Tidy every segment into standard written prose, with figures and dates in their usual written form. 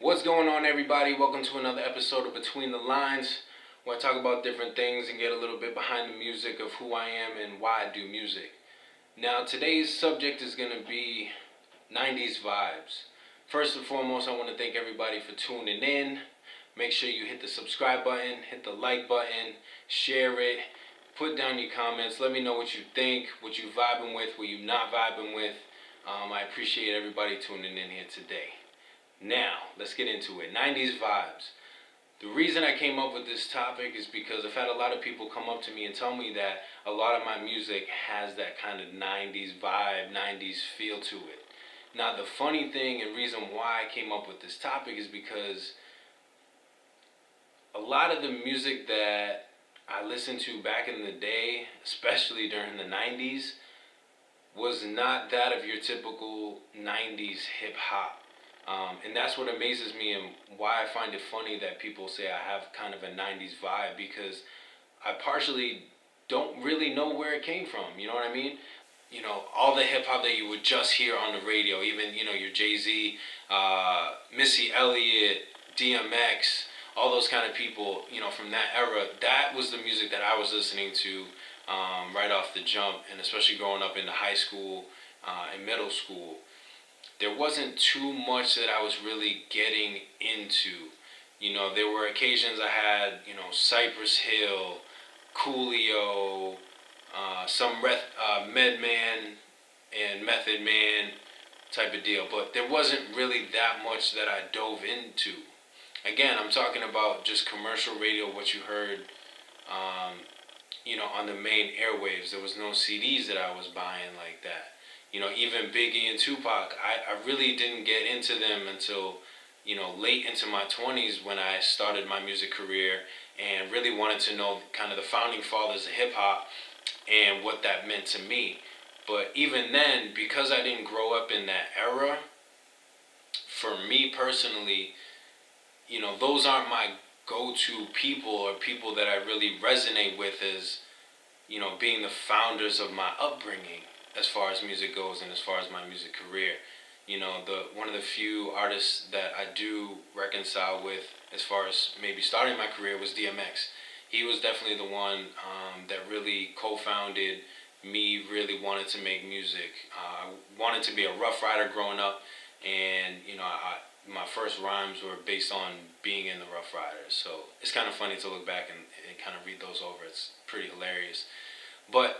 What's going on, everybody? Welcome to another episode of Between the Lines, where I talk about different things and get a little bit behind the music of who I am and why I do music. Now, today's subject is going to be 90's vibes. First and foremost, I want to thank everybody for tuning in. Make sure you hit the subscribe button, hit the like button, share it, put down your comments. Let me know what you think, what you vibing with, what you not vibing with. I appreciate everybody tuning in here today. Now, let's get into it. 90's vibes. The reason I came up with this topic is because I've had a lot of people come up to me and tell me that a lot of my music has that kind of 90's vibe, 90's feel to it. Now, the funny thing and reason why I came up with this topic is because a lot of the music that I listened to back in the day, especially during the 90's, was not that of your typical 90's hip hop. And that's what amazes me and why I find it funny that people say I have kind of a 90's vibe, because I partially don't really know where it came from. You know what I mean? You know, all the hip hop that you would just hear on the radio, even, you know, your Jay-Z, Missy Elliott, DMX, all those kind of people, you know, from that era, that was the music that I was listening to right off the jump, and especially growing up into high school and middle school. There wasn't too much that I was really getting into. You know, there were occasions I had, you know, Cypress Hill, Coolio, some Medman and Method Man type of deal. But there wasn't really that much that I dove into. Again, I'm talking about just commercial radio, what you heard, you know, on the main airwaves. There was no CDs that I was buying like that. You know, even Biggie and Tupac, I really didn't get into them until, you know, late into my 20s when I started my music career and really wanted to know kind of the founding fathers of hip hop and what that meant to me. But even then, because I didn't grow up in that era, for me personally, you know, those aren't my go-to people or people that I really resonate with as, you know, being the founders of my upbringing as far as music goes and as far as my music career. You know, one of the few artists that I do reconcile with as far as maybe starting my career was DMX. He was definitely the one that really co-founded me really wanted to make music. I wanted to be a Rough Rider growing up, and, you know, my first rhymes were based on being in the Rough Riders. So it's kind of funny to look back and kind of read those over. It's pretty hilarious. But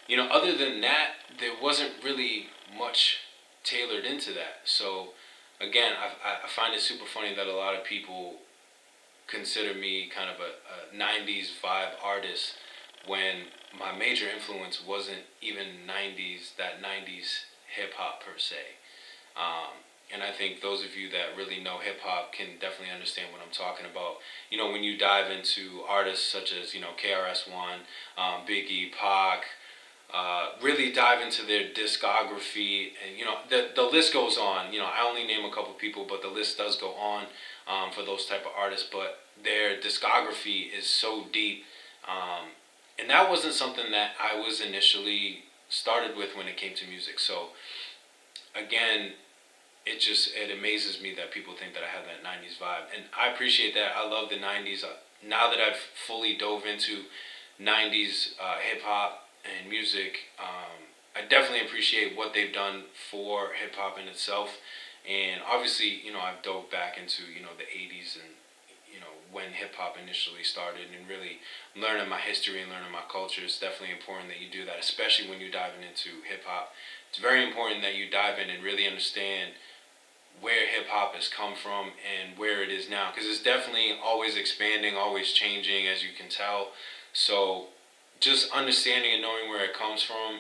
you know, other than that, there wasn't really much tailored into that. So, again, I find it super funny that a lot of people consider me kind of a 90's vibe artist when my major influence wasn't even 90's hip hop per se. And I think those of you that really know hip hop can definitely understand what I'm talking about. You know, when you dive into artists such as, you know, KRS-One, Biggie, Pac, really dive into their discography, and, you know, the list goes on. You know, I only name a couple people, but the list does go on for those type of artists. But their discography is so deep, and that wasn't something that I was initially started with when it came to music. So again, it amazes me that people think that I have that 90's vibe, and I appreciate that. I love the 90's. Now that I've fully dove into 90's hip hop and music, I definitely appreciate what they've done for hip hop in itself. And obviously, you know, I've dove back into, you know, the 80's and, you know, when hip hop initially started, and really learning my history and learning my culture. It's definitely important that you do that, especially when you're diving into hip hop. It's very important that you dive in and really understand where hip hop has come from and where it is now, because it's definitely always expanding, always changing, as you can tell. So just understanding and knowing where it comes from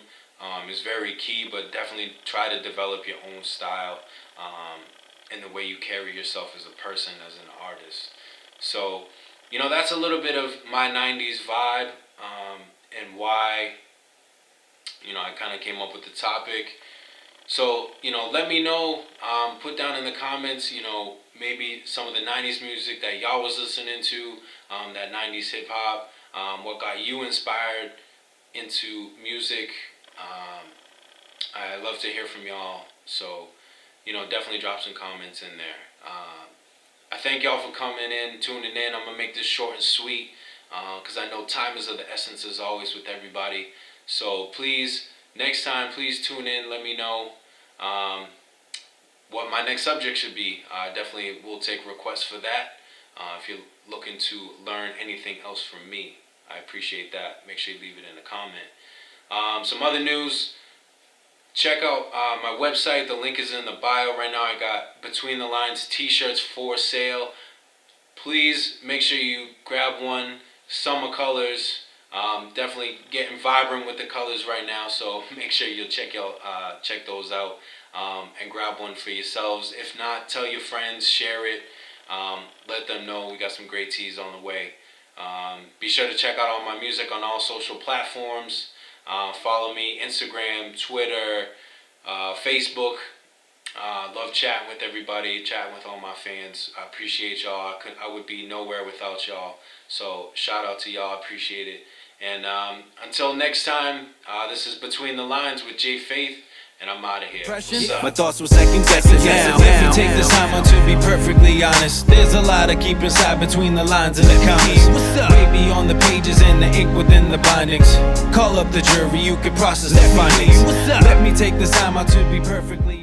is very key, but definitely try to develop your own style in the way you carry yourself as a person, as an artist. So, you know, that's a little bit of my 90's vibe, and why, you know, I kind of came up with the topic. So, you know, let me know, put down in the comments, you know, maybe some of the 90's music that y'all was listening to, that 90's hip hop, what got you inspired into music. I love to hear from y'all. So, you know, definitely drop some comments in there. I thank y'all for coming in, tuning in. I'm going to make this short and sweet because I know time is of the essence as always with everybody. So please, next time, please tune in. Let me know what my next subject should be. I definitely will take requests for that. If you're looking to learn anything else from me, I appreciate that. Make sure you leave it in a comment. Some other news. Check out my website. The link is in the bio right now. I got Between the Lines t-shirts for sale. Please make sure you grab one. Summer colors. Definitely getting vibrant with the colors right now. So make sure you check those out and grab one for yourselves. If not, tell your friends, share it. Let them know we got some great teas on the way. Be sure to check out all my music on all social platforms. Follow me, Instagram, Twitter, Facebook. Love chatting with everybody, chatting with all my fans. I appreciate y'all. I would be nowhere without y'all. So shout out to y'all. I appreciate it. And until next time, this is Between the Lines with J Faith. And I'm out of here. My thoughts were second guessing now. If you take this time to be perfectly honest, there's a lot I keep inside between the lines and the comments. Way beyond the pages and the ink within the bindings. Call up the jury, you can process their findings. Let me take this time out to be perfectly